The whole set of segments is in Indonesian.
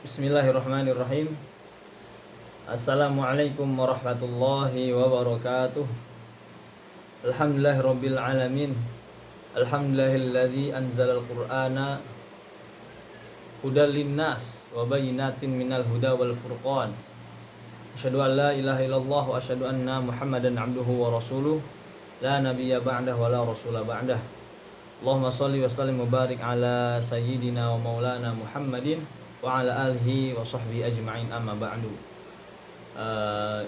Bismillahirrahmanirrahim. Assalamualaikum warahmatullahi wabarakatuh. Alhamdulillahirabbil alamin. Alhamdulillahilladzi anzalal qur'ana hudal linnas wa bayyinatin minal huda wal furqan. Asyhadu an la ilaha illallah wa asyhadu anna Muhammadan abduhu wa rasuluh. La nabiyya ba'dah wa la rasula ba'dah. Allahumma shalli wa sallim wa barik ala sayyidina wa maulana Muhammadin wa ala alihi wa sahbihi ajma'in, amma ba'du.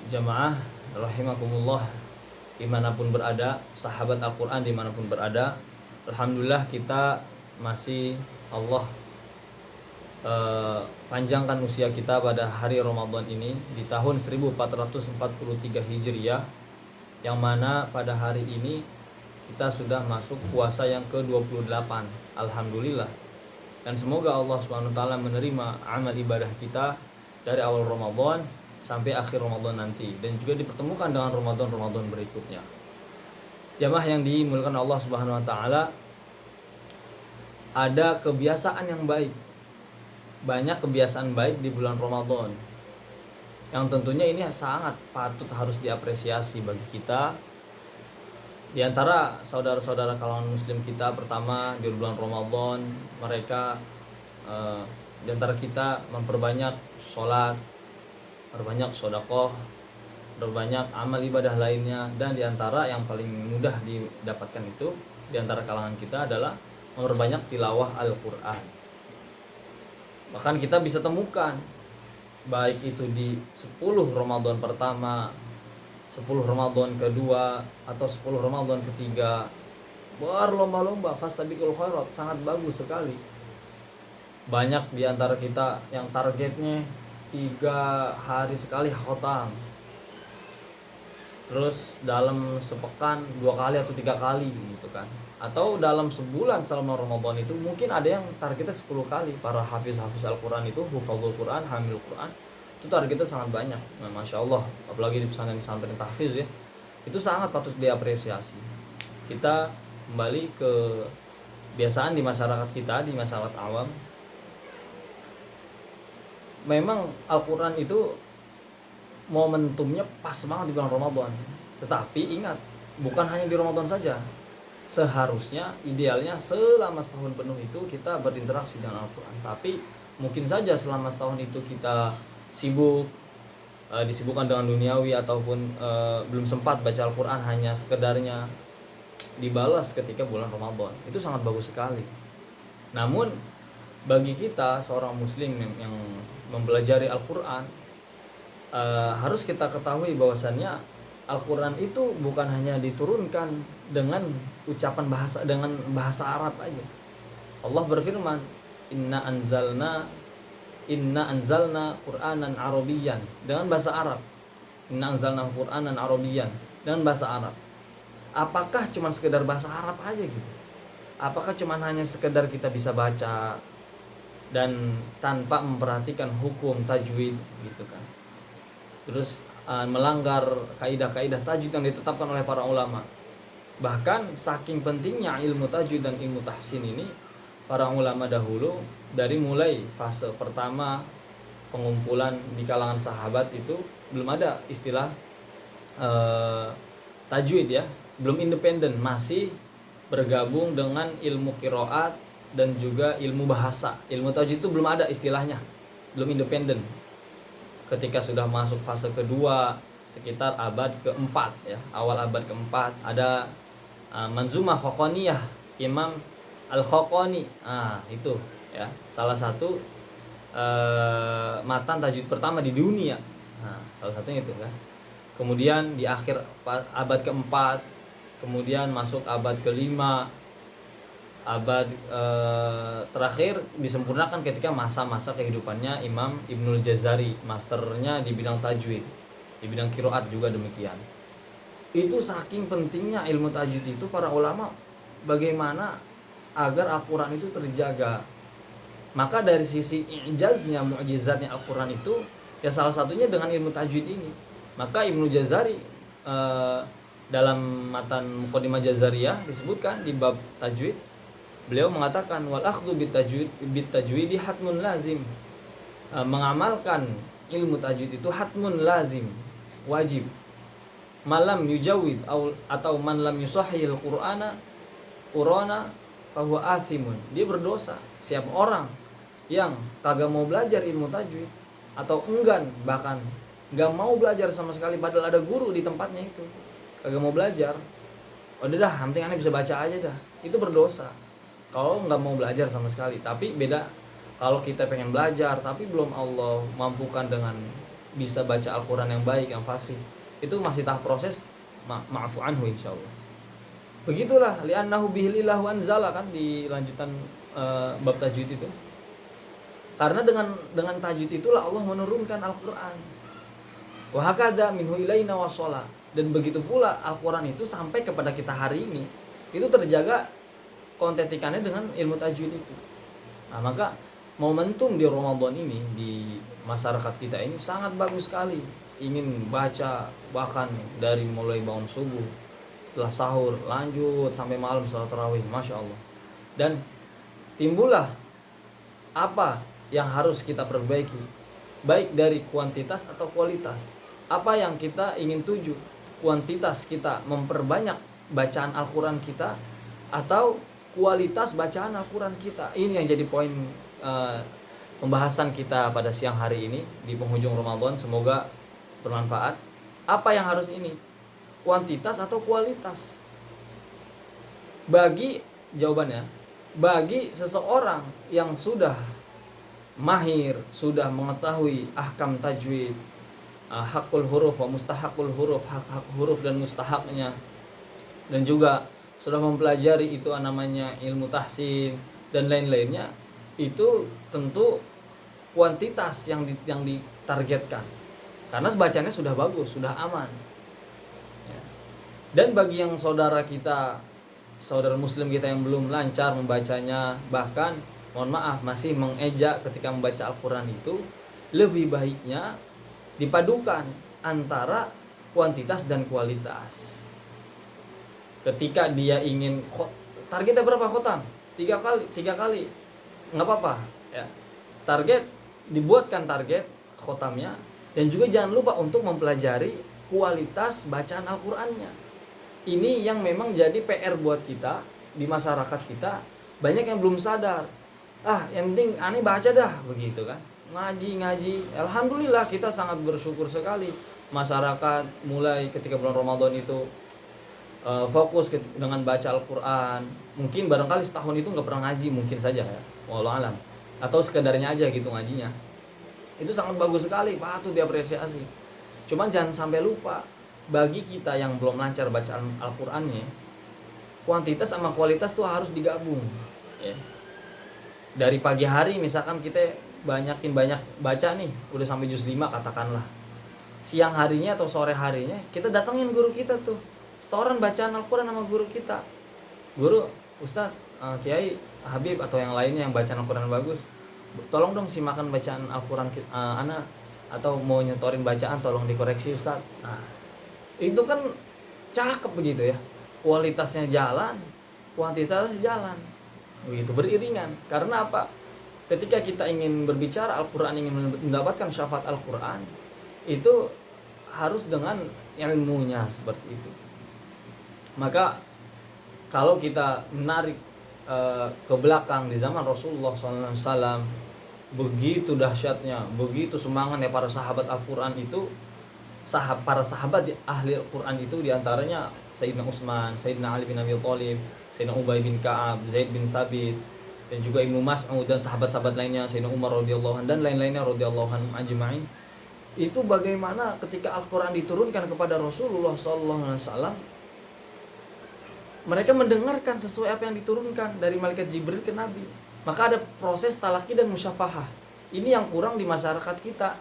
Jamaah rahimakumullah, dimanapun berada, sahabat Al-Quran dimanapun berada, alhamdulillah kita masih Allah panjangkan usia kita pada hari Ramadan ini di tahun 1443 Hijriah, yang mana pada hari ini kita sudah masuk puasa yang ke-28. Alhamdulillah. Dan semoga Allah SWT menerima amal ibadah kita dari awal Ramadan sampai akhir Ramadan nanti, dan juga dipertemukan dengan Ramadan berikutnya. Jamaah yang dimuliakan Allah SWT, ada kebiasaan yang baik, banyak kebiasaan baik di bulan Ramadan, yang tentunya ini sangat patut harus diapresiasi bagi kita. Di antara saudara-saudara kalangan muslim kita, pertama di bulan Ramadan mereka di antara kita memperbanyak sholat, perbanyak sedekah, perbanyak amal ibadah lainnya, dan di antara yang paling mudah didapatkan itu di antara kalangan kita adalah memperbanyak tilawah Al-Qur'an. Bahkan kita bisa temukan baik itu di 10 Ramadan pertama, 10 Ramadan kedua, atau 10 Ramadan ketiga, berlomba-lomba fastabiqul khairat, sangat bagus sekali. Banyak di antara kita yang targetnya 3 hari sekali khotam, terus dalam sepekan 2 kali atau 3 kali gitu kan, atau dalam sebulan selama Ramadan itu mungkin ada yang targetnya 10 kali. Para hafiz-hafiz Al-Quran itu, hufadzul Quran, hamil Quran, itu targetnya sangat banyak. Nah, Masya Allah, apalagi di pesantren tahfiz ya, itu sangat patut diapresiasi. Kita kembali ke kebiasaan di masyarakat kita, di masyarakat awam. Memang Al-Quran itu momentumnya pas banget di bulan Ramadan. Tetapi ingat, bukan hanya di Ramadan saja. Seharusnya, idealnya selama setahun penuh itu kita berinteraksi dengan Al-Quran. Tapi mungkin saja selama setahun itu kita sibuk, disibukkan dengan duniawi, ataupun belum sempat baca Al-Quran, hanya sekedarnya dibalas ketika bulan Ramadan. Itu sangat bagus sekali. Namun bagi kita seorang muslim yang mempelajari Al-Quran, harus kita ketahui bahwasannya Al-Quran itu bukan hanya diturunkan dengan ucapan bahasa, dengan bahasa Arab aja. Allah berfirman, Inna anzalna Qur'anan Arabiyyan, dengan bahasa Arab. Inna anzalna Qur'anan Arabiyyan, dengan bahasa Arab. Apakah cuma sekedar bahasa Arab aja gitu? Apakah cuma hanya sekedar kita bisa baca dan tanpa memperhatikan hukum tajwid gitu kan? Terus melanggar kaidah-kaidah tajwid yang ditetapkan oleh para ulama. Bahkan saking pentingnya ilmu tajwid dan ilmu tahsin ini, para ulama dahulu dari mulai fase pertama pengumpulan di kalangan sahabat itu belum ada istilah tajwid ya, belum independen, masih bergabung dengan ilmu qiraat dan juga ilmu bahasa. Ilmu tajwid itu belum ada istilahnya, belum independen. Ketika sudah masuk fase kedua sekitar abad keempat ya, awal abad keempat, ada Manzumah Khaqaniyah Imam Al-Khaqani. Itu ya, salah satu matan tajwid pertama di dunia. Salah satunya itu kan. Kemudian di akhir abad keempat, kemudian masuk abad kelima, abad terakhir disempurnakan ketika masa-masa kehidupannya Imam Ibnul Jazari, masternya di bidang tajwid, di bidang qiraat juga demikian. Itu saking pentingnya ilmu tajwid itu, para ulama bagaimana agar Al-Quran itu terjaga. Maka dari sisi i'jaznya, mu'jizatnya Al-Quran itu ya salah satunya dengan ilmu tajwid ini. Maka Ibnu Jazari dalam matan Muqaddimah Jazariyah disebutkan di bab tajwid, beliau mengatakan wal akhdhu bit tajwidi hatmun lazim. mengamalkan ilmu tajwid itu hatmun lazim, wajib. Malam yujawid atau man lam yusahhil Qur'ana fahuwa asimun. Dia berdosa. Siapa orang yang kagak mau belajar ilmu tajwid atau enggan, bahkan enggak mau belajar sama sekali padahal ada guru di tempatnya itu, kagak mau belajar, udah dah, yang penting aneh bisa baca aja dah, itu berdosa. Kalau nggak mau belajar sama sekali. Tapi beda kalau kita pengen belajar tapi belum Allah mampukan dengan bisa baca Al-Quran yang baik, yang fasih, itu masih tahap proses, ma'fu anhu insyaallah. Begitulah li'annahu bihilillahu anzala, kan di lanjutan bab tajwid itu. Karena dengan tajwid itulah Allah menurunkan Al-Quran. Wa hakadha minhu ilaina wasala. Dan begitu pula Al-Quran itu sampai kepada kita hari ini, itu terjaga kontetikannya dengan ilmu tajwid itu. Nah, maka momentum di Ramadan ini di masyarakat kita ini sangat bagus sekali. Ingin baca bahkan dari mulai bangun subuh, setelah sahur, lanjut sampai malam salat tarawih, masya Allah. Dan timbullah apa yang harus kita perbaiki, baik dari kuantitas atau kualitas. Apa yang kita ingin tuju, kuantitas kita memperbanyak bacaan Al-Quran kita atau kualitas bacaan Al-Quran kita. Ini yang jadi poin pembahasan kita pada siang hari ini di penghujung Ramadan. Semoga bermanfaat. Apa yang harus ini? Kuantitas atau kualitas? Jawabannya, bagi seseorang yang sudah mahir, sudah mengetahui ahkam tajwid, hakul huruf wa mustahakul huruf, hak huruf dan mustahaknya, dan juga sudah mempelajari itu namanya ilmu tahsin dan lain-lainnya, itu tentu kuantitas yang ditargetkan. Karena bacanya sudah bagus, sudah aman. Ya. Dan bagi yang saudara muslim kita yang belum lancar membacanya, bahkan mohon maaf masih mengejak ketika membaca Al-Quran itu, lebih baiknya dipadukan antara kuantitas dan kualitas. Ketika dia ingin targetnya berapa khotam? 3 kali nggak apa-apa ya. Dibuatkan target khotamnya, dan juga jangan lupa untuk mempelajari kualitas bacaan Al-Qur'annya. Ini yang memang jadi PR buat kita di masyarakat kita. Banyak yang belum sadar. Yang penting aneh baca dah, begitu kan. Ngaji. Alhamdulillah kita sangat bersyukur sekali. Masyarakat mulai ketika bulan Ramadan itu fokus dengan baca Al-Quran. Mungkin barangkali setahun itu nggak pernah ngaji, mungkin saja ya, wallahu alam, atau sekedarnya aja gitu ngajinya. Itu sangat bagus sekali, patut diapresiasi. Cuman jangan sampai lupa, bagi kita yang belum lancar baca Al-Qurannya, kuantitas sama kualitas tuh harus digabung ya. Dari pagi hari misalkan kita banyak baca nih, udah sampai juz 5 katakanlah. Siang harinya atau sore harinya kita datangin guru kita tuh, setoran bacaan Al-Quran sama guru kita. Guru, Ustaz, Kiai, Habib atau yang lainnya yang bacaan Al-Quran bagus, tolong dong simakan bacaan Al-Quran anak, atau mau nyetorin bacaan tolong dikoreksi Ustaz. Nah, itu kan cakep begitu ya. Kualitasnya jalan, kuantitasnya jalan. Begitu beriringan. Karena apa? Ketika kita ingin berbicara Al-Quran, ingin mendapatkan syafaat Al-Quran, itu harus dengan ilmunya seperti itu. Maka kalau kita menarik ke belakang di zaman Rasulullah SAW, begitu dahsyatnya, begitu semangatnya para sahabat Al-Quran itu, para sahabat ahli Al-Quran itu diantaranya Sayyidina Utsman, Sayyidina Ali bin Abi Thalib, Sayyidina Ubay bin Ka'ab, Zaid bin Sabit, dan juga Ibnu Mas'ud dan sahabat-sahabat lainnya, Sayyidina Umar radhiyallahu anhu dan lain-lainnya radhiyallahu anhum ajma'in. Itu bagaimana ketika Al-Quran diturunkan kepada Rasulullah SAW, mereka mendengarkan sesuai apa yang diturunkan dari malaikat Jibril ke Nabi. Maka ada proses talaqi dan musyafahah. Ini yang kurang di masyarakat kita.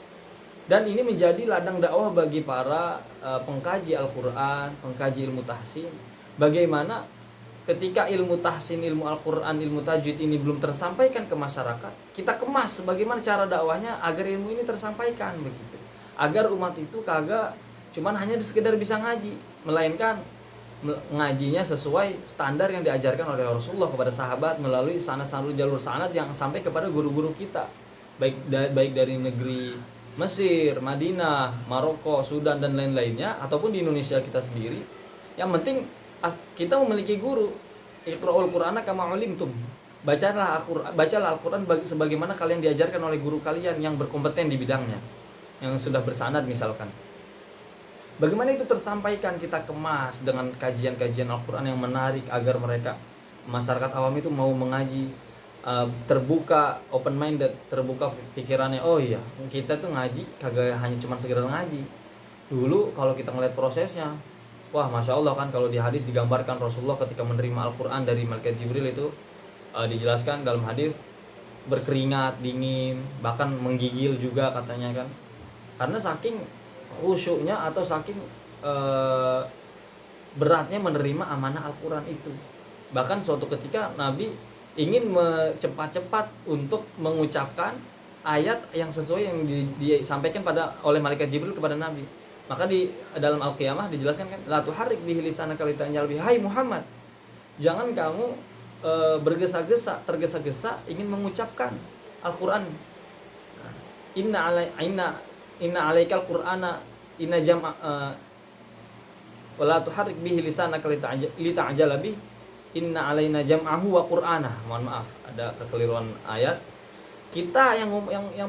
Dan ini menjadi ladang dakwah bagi para pengkaji Al-Quran, pengkaji ilmu tahsin. Bagaimana ketika ilmu tahsin, ilmu Al-Quran, ilmu tajwid ini belum tersampaikan ke masyarakat, kita kemas bagaimana cara dakwahnya agar ilmu ini tersampaikan begitu. Agar umat itu kagak cuman hanya sekedar bisa ngaji, melainkan ngajinya sesuai standar yang diajarkan oleh Rasulullah kepada sahabat melalui sanad jalur sanad yang sampai kepada guru-guru kita. baik dari negeri Mesir, Madinah, Maroko, Sudan dan lain-lainnya, ataupun di Indonesia kita sendiri. Yang penting kita memiliki guru. Iqra'ul Qur'ana kama 'ulimtum. Bacalah Al-Qur'an sebagaimana kalian diajarkan oleh guru kalian yang berkompeten di bidangnya, yang sudah bersanad misalkan. Bagaimana itu tersampaikan, kita kemas dengan kajian-kajian Al-Qur'an yang menarik agar masyarakat awam itu mau mengaji, terbuka, open minded, terbuka pikirannya. Oh iya, kita tuh ngaji kagak hanya cuma sekedar ngaji. Dulu kalau kita ngeliat prosesnya, wah masya Allah kan, kalau di hadis digambarkan Rasulullah ketika menerima Al-Quran dari malaikat Jibril itu dijelaskan dalam hadis berkeringat dingin, bahkan menggigil juga katanya kan, karena saking khusyuknya atau saking beratnya menerima amanah Al-Quran itu. Bahkan suatu ketika Nabi ingin cepat-cepat untuk mengucapkan ayat yang sesuai yang disampaikan oleh malaikat Jibril kepada Nabi. Maka di dalam Al-Qiyamah dijelaskan kan, la tuharrik bihi lisanaka litanjal bihi. Hai Muhammad, jangan kamu tergesa-gesa ingin mengucapkan Al-Qur'an. Inna alaikal Qur'ana inna jam'a wala tuharrik bihi lisanaka litanjal bihi. Inna alaina jam'ahu wa qur'ana. Mohon maaf, ada kekeliruan ayat. Kita yang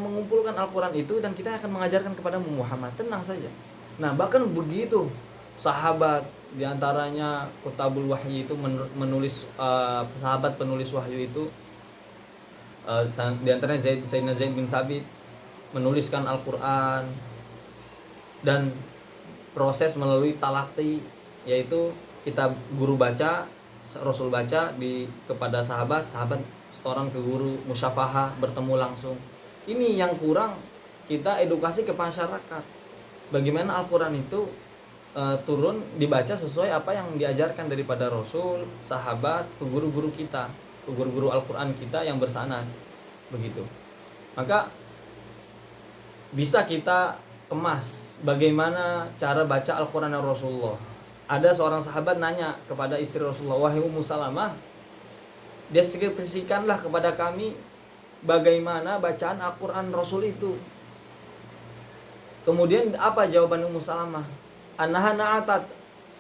mengumpulkan Al-Qur'an itu dan kita akan mengajarkan kepada Muhammad. Tenang saja. Nah, bahkan begitu sahabat diantaranya Kutabul Wahyi itu menulis, sahabat penulis wahyu itu diantaranya Sayyidina Zaid bin Thabit menuliskan Al-Qur'an, dan proses melalui talaqi, yaitu kita guru baca, Rasul baca kepada sahabat setoran ke guru, musyafahah, bertemu langsung. Ini yang kurang, kita edukasi ke masyarakat. Bagaimana Al-Quran itu turun dibaca sesuai apa yang diajarkan daripada Rasul, sahabat, ke guru-guru kita, ke guru-guru Al-Quran kita yang bersanad. Begitu. Maka bisa kita kemas bagaimana cara baca Al-Quran dari Rasulullah. Ada seorang sahabat nanya kepada istri Rasulullah, wahai Ummu Salamah, deskripsikanlah kepada kami bagaimana bacaan Al-Quran Rasul itu. Kemudian apa jawaban Ummu Salamah? Annaha na'atat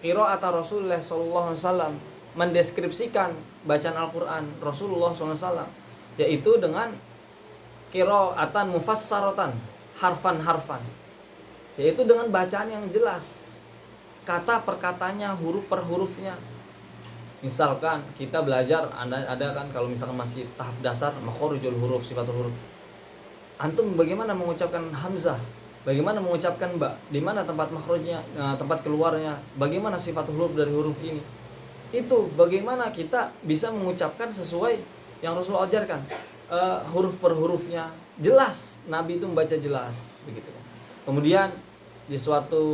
qira'ata Rasulullah sallallahu alaihi wasallam, mendeskripsikan bacaan Al-Quran Rasulullah sallallahu alaihi wasallam, yaitu dengan qira'atan mufassaratan, harfan-harfan, yaitu dengan bacaan yang jelas, kata per katanya, huruf per hurufnya. Misalkan kita belajar, ada kan kalau misalkan masih tahap dasar, makhorijul huruf, sifatul huruf. Antum bagaimana mengucapkan hamzah? Bagaimana mengucapkan ba? Di mana tempat makhrajnya, tempat keluarnya? Bagaimana sifat huruf dari huruf ini? Itu bagaimana kita bisa mengucapkan sesuai yang Rasulullah ajarkan. Huruf per hurufnya jelas, Nabi itu membaca jelas, begitu. Kemudian di suatu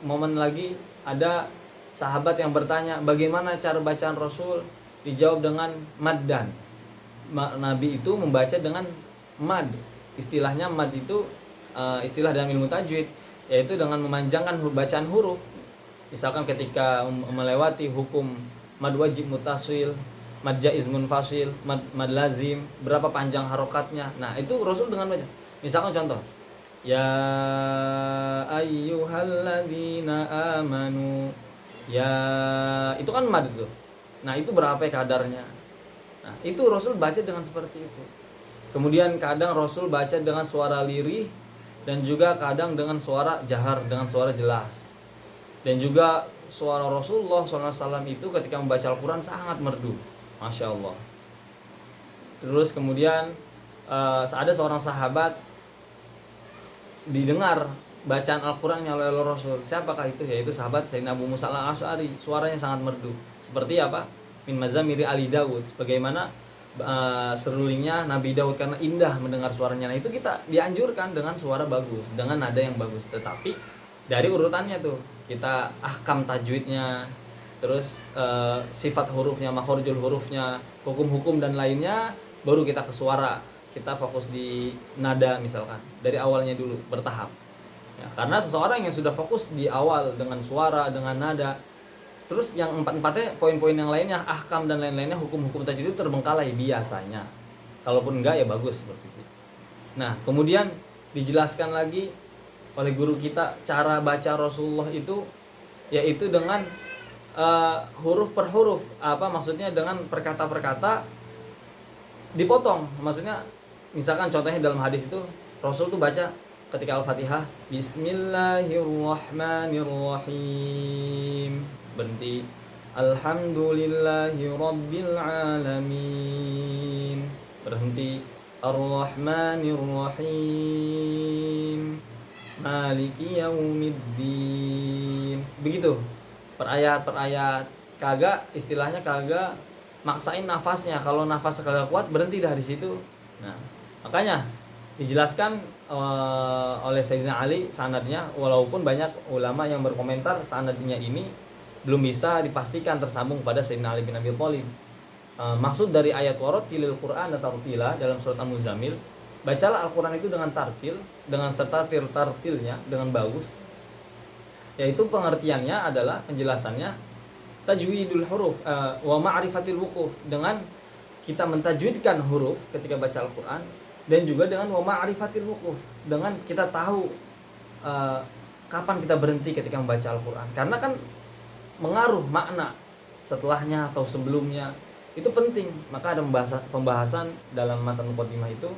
momen lagi ada sahabat yang bertanya, bagaimana cara bacaan Rasul? Dijawab dengan maddan. Nabi itu membaca dengan mad. Istilahnya mad itu istilah dalam ilmu tajwid, yaitu dengan memanjangkan bacaan huruf. Misalkan ketika melewati hukum mad wajib mutasil, mad jaiz munfasil, mad lazim, berapa panjang harokatnya. Nah, itu Rasul dengan baca. Misalkan contoh, ya ayyuhalladzina amanu, ya, itu kan mad itu. Nah, itu berapa kadarnya. Nah, itu Rasul baca dengan seperti itu. Kemudian kadang Rasul baca dengan suara lirih, dan juga kadang dengan suara jahar, dengan suara jelas. Dan juga suara Rasulullah SAW itu ketika membaca Al-Quran sangat merdu, Masya Allah. Terus kemudian ada seorang sahabat didengar bacaan Al-Qurannya oleh Rasul. Siapakah itu? Yaitu sahabat Sayyidina Abu Musa al-Asy'ari. Suaranya sangat merdu. Seperti apa? Min mazamiri Ali Daud. Sebagaimana serulingnya Nabi Daud, karena indah mendengar suaranya. Nah, itu kita dianjurkan dengan suara bagus, dengan nada yang bagus. Tetapi dari urutannya tuh, kita ahkam tajwidnya, terus sifat hurufnya, makhorijul hurufnya, hukum-hukum dan lainnya, baru kita ke suara. Kita fokus di nada misalkan, dari awalnya dulu, bertahap. Ya, karena seseorang yang sudah fokus di awal dengan suara, dengan nada, terus yang empat-empatnya, poin-poin yang lainnya, ahkam dan lain-lainnya, hukum-hukum tajwid itu terbengkalai biasanya. Kalaupun enggak ya bagus seperti itu. Nah, kemudian dijelaskan lagi oleh guru kita cara baca Rasulullah itu yaitu dengan huruf per huruf, maksudnya dengan perkata per kata dipotong. Maksudnya misalkan contohnya dalam hadis itu Rasul tuh baca ketika Al-Fatihah Bismillahirrahmanirrahim, berhenti Alhamdulillahi Rabbil Alamin, berhenti Ar-Rahmanirrahim Maliki Yaumiddin. Begitu per ayat, kagak istilahnya kagak maksain nafasnya. Kalau nafas kagak kuat berhenti dah di situ. Nah, makanya dijelaskan oleh Sayyidina Ali sanadnya, walaupun banyak ulama yang berkomentar sanadnya ini belum bisa dipastikan tersambung pada Sayyidina Ali bin Abi Thalib. Maksud dari ayat warattilil Qur'an tartila dalam surat Al-Muzammil, bacalah Al-Quran itu dengan tartil, dengan serta tartilnya dengan bagus. Yaitu pengertiannya adalah penjelasannya tajwidul huruf wa ma'rifatil wuquf, dengan kita mentajwidkan huruf ketika baca Al-Quran, dan juga dengan wa ma'rifatil wuquf, dengan kita tahu kapan kita berhenti ketika membaca Al-Quran. Karena kan mengaruh makna setelahnya atau sebelumnya, itu penting. Maka ada pembahasan dalam matan muqaddimah itu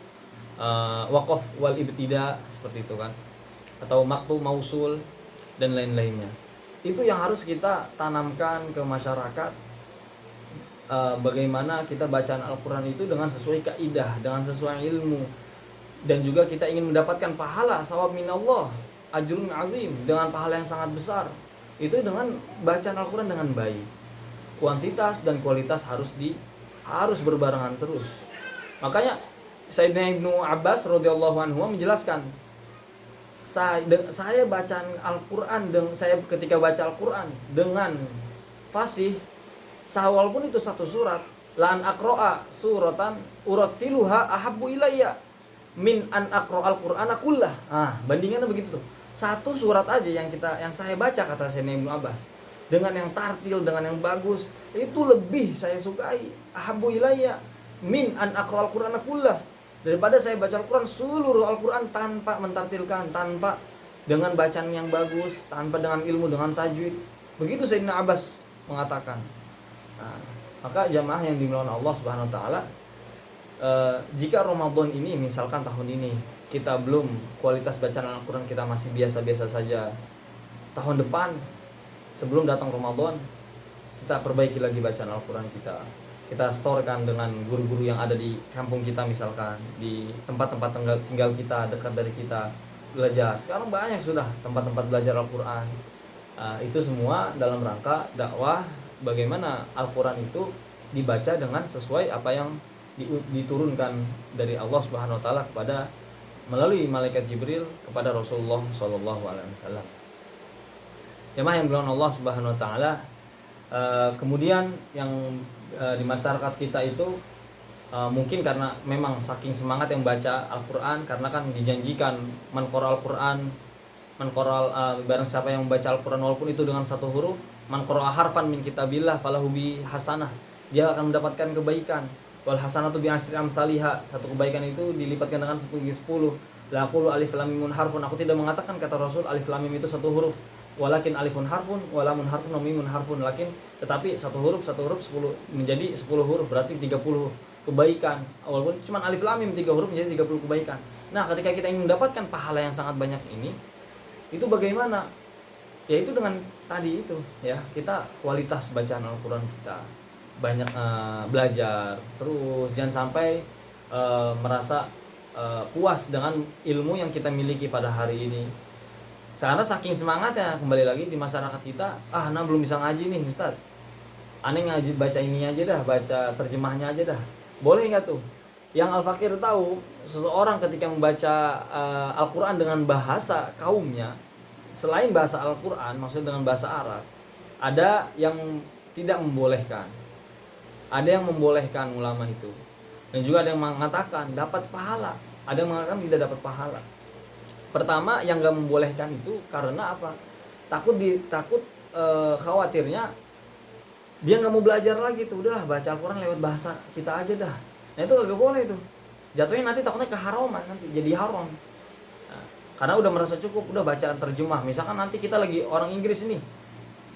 waqaf wal ibtida, seperti itu kan, atau maktu mausul dan lain-lainnya. Itu yang harus kita tanamkan ke masyarakat, bagaimana kita bacaan Al-Quran itu dengan sesuai kaidah, dengan sesuai ilmu, dan juga kita ingin mendapatkan pahala thawab minallah, ajrun azim, dengan pahala yang sangat besar. Itu dengan bacaan Al-Quran dengan baik. Kuantitas dan kualitas harus berbarengan terus. Makanya Sayyidina Ibnu Abbas radhiyallahu anhu menjelaskan, saya bacaan Al-Quran, dan saya ketika baca Al-Quran dengan fasih, walaupun itu satu surat, la an aqra'a suratan urattiluha ahabbu ilayya min an aqra'al Qur'ana kullah. Bandingannya begitu tuh. Satu surat aja yang saya baca, kata Sayyidina Ibnu Abbas, dengan yang tartil, dengan yang bagus, itu lebih saya sukai, ahabbu ilayya min an aqra'al Qur'ana kullah, daripada saya baca Al-Quran seluruh Al-Quran tanpa mentartilkan, tanpa dengan bacaan yang bagus, tanpa dengan ilmu, dengan tajwid. Begitu Sayyidina Abbas mengatakan. Nah, maka jamaah yang dimuliakan Allah Subhanahu wa taala, jika Ramadan ini, misalkan tahun ini kita belum, kualitas bacaan Al-Quran kita masih biasa-biasa saja, tahun depan sebelum datang Ramadan kita perbaiki lagi bacaan Al-Quran kita storekan dengan guru-guru yang ada di kampung kita, misalkan di tempat-tempat tinggal kita, dekat dari kita, belajar. Sekarang banyak sudah tempat-tempat belajar Al-Quran. Itu semua dalam rangka dakwah, bagaimana Al-Quran itu dibaca dengan sesuai apa yang diturunkan dari Allah Subhanahu wa taala kepada melalui malaikat Jibril kepada Rasulullah sallallahu alaihi wasallam. Jemaah yang dimuliakan Allah Subhanahu wa taala, kemudian yang di masyarakat kita itu mungkin karena memang saking semangat yang baca Al-Quran, karena kan dijanjikan man qara Al-Quran, barang siapa yang membaca Al-Quran walaupun itu dengan satu huruf, man qara harfan min kitabillah falahu bi hasanah, dia akan mendapatkan kebaikan. Wal hasanatu bi asyri amsalihha, satu kebaikan itu dilipatkan dengan 10. La aqulu alif lam mim harfun, aku tidak mengatakan, kata Rasul, alif lam mim itu satu huruf, walakin alifun harfun, walamun harfun, wa mimun harfun, tetapi satu huruf 10 menjadi 10 huruf, berarti 30 kebaikan. Walaupun cuma alif lam mim 3 huruf menjadi 30 kebaikan. Nah, ketika kita ingin mendapatkan pahala yang sangat banyak ini, itu bagaimana? Yaitu dengan tadi itu, ya, kita kualitas bacaan Al-Quran kita banyak, belajar terus, jangan sampai merasa puas dengan ilmu yang kita miliki pada hari ini. Karena saking semangatnya, kembali lagi di masyarakat kita, belum bisa ngaji nih Ustaz, aneh ngaji baca ini aja dah, baca terjemahnya aja dah, boleh nggak tuh? Yang Al-Fakir tahu, seseorang ketika membaca Al-Quran dengan bahasa kaumnya, selain bahasa Al-Quran, maksudnya dengan bahasa Arab, ada yang tidak membolehkan, ada yang membolehkan ulama itu, dan juga ada yang mengatakan dapat pahala, ada yang mengatakan tidak dapat pahala. Pertama, yang gak membolehkan itu karena apa? Takut khawatirnya dia gak mau belajar lagi tuh, udahlah baca Al-Quran lewat bahasa kita aja dah. Nah, itu gak boleh tuh. jatuhnya nanti takutnya keharaman, nanti jadi haram. Nah, karena udah merasa cukup, udah bacaan terjemah. Misalkan nanti kita lagi orang Inggris ini,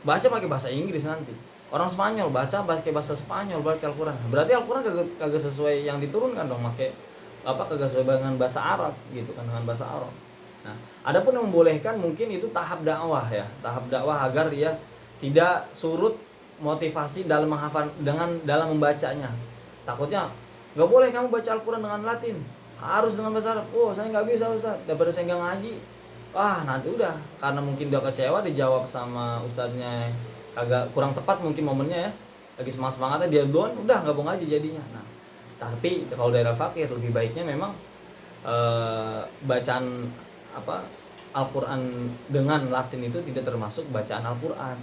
baca pakai bahasa Inggris nanti. Orang Spanyol baca pakai bahasa Spanyol, baca Al-Quran. Berarti Al-Quran kagak sesuai yang diturunkan dong, pakai apa, kagak sesuai dengan bahasa Arab gitu kan, dengan bahasa Arab. Nah, adapun yang membolehkan mungkin itu tahap dakwah ya, tahap dakwah agar dia tidak surut motivasi dalam menghafal dalam membacanya. Takutnya nggak boleh kamu baca Al-Quran dengan Latin, harus dengan bahasa Arab. Oh, saya nggak bisa Ustaz, daripada saya nggak ngaji. Wah, nanti udah, karena mungkin dia kecewa dijawab sama ustadznya agak kurang tepat mungkin momennya ya, lagi semangatnya dia doan, udah nggak mau ngaji jadinya. Nah, tapi kalau dari Al-Fakir lebih baiknya memang bacaan apa Al-Quran dengan Latin itu tidak termasuk bacaan Al-Quran,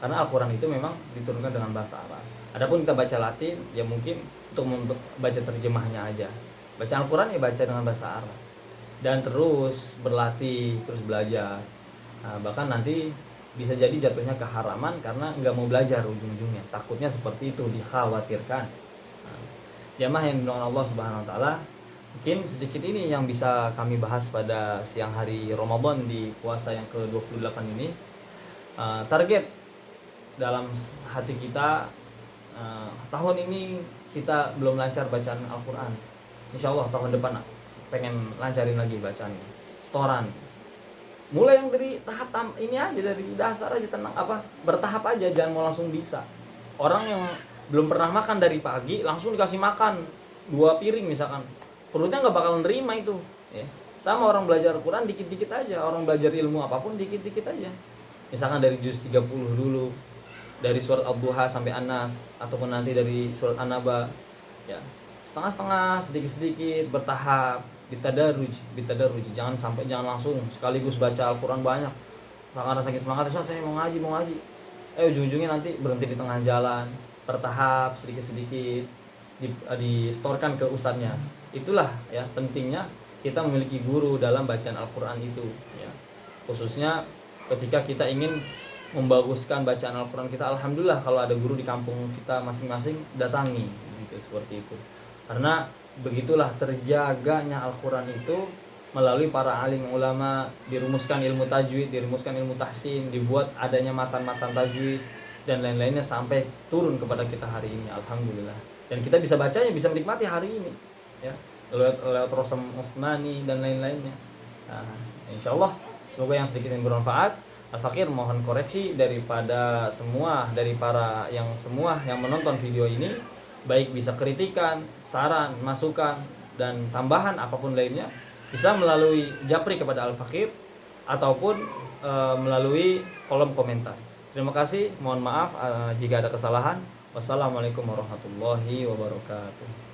karena Al-Quran itu memang diturunkan dengan bahasa Arab. Adapun kita baca Latin ya mungkin untuk baca terjemahnya aja. Baca Al-Quran ya baca dengan bahasa Arab, dan terus berlatih, terus belajar. Nah, bahkan nanti bisa jadi jatuhnya keharaman karena nggak mau belajar ujung-ujungnya. Takutnya seperti itu, dikhawatirkan. Nah, jamaah yang dimuliakan Allah Subhanahu Wa Taala, mungkin sedikit ini yang bisa kami bahas pada siang hari Ramadan di puasa yang ke-28 ini. Target dalam hati kita, tahun ini kita belum lancar bacaan Al-Quran. Insya Allah tahun depan pengen lancarin lagi bacaannya, setoran. Mulai yang dari tahap ini aja, dari dasar aja, tenang apa, bertahap aja, jangan mau langsung bisa. Orang yang belum pernah makan dari pagi langsung dikasih makan 2 piring misalkan, perutnya nggak bakal nerima itu ya. Sama orang belajar Al-Quran dikit-dikit aja, orang belajar ilmu apapun dikit-dikit aja. Misalkan dari juz 30 dulu, dari surat Ad-Duha sampai An-Nas, ataupun nanti dari surat An-Naba ya, setengah-setengah, sedikit-sedikit, bertahap, bitadarruj, jangan langsung sekaligus baca Al-Quran banyak. Karena saking semangat, saya mau ngaji, ujung-ujungnya nanti berhenti di tengah jalan. Bertahap, sedikit-sedikit distorkan ke ustadznya. Itulah ya pentingnya kita memiliki guru dalam bacaan Al-Quran itu ya. Khususnya ketika kita ingin membaguskan bacaan Al-Quran kita, alhamdulillah kalau ada guru di kampung kita masing-masing, datangi gitu, seperti itu. Karena begitulah terjaganya Al-Quran itu melalui para alim ulama, dirumuskan ilmu tajwid, dirumuskan ilmu tahsin, dibuat adanya matan-matan tajwid dan lain-lainnya sampai turun kepada kita hari ini, alhamdulillah. Dan kita bisa bacanya, bisa menikmati hari ini ya, lewat Rosam Osmani dan lain-lainnya. Nah, insyaallah semoga yang sedikit yang bermanfaat. Al-Fakir mohon koreksi daripada dari para yang menonton video ini, baik bisa kritikan, saran, masukan, dan tambahan apapun lainnya, bisa melalui japri kepada Al-Fakir ataupun melalui kolom komentar. Terima kasih, mohon maaf jika ada kesalahan. Wassalamualaikum warahmatullahi wabarakatuh.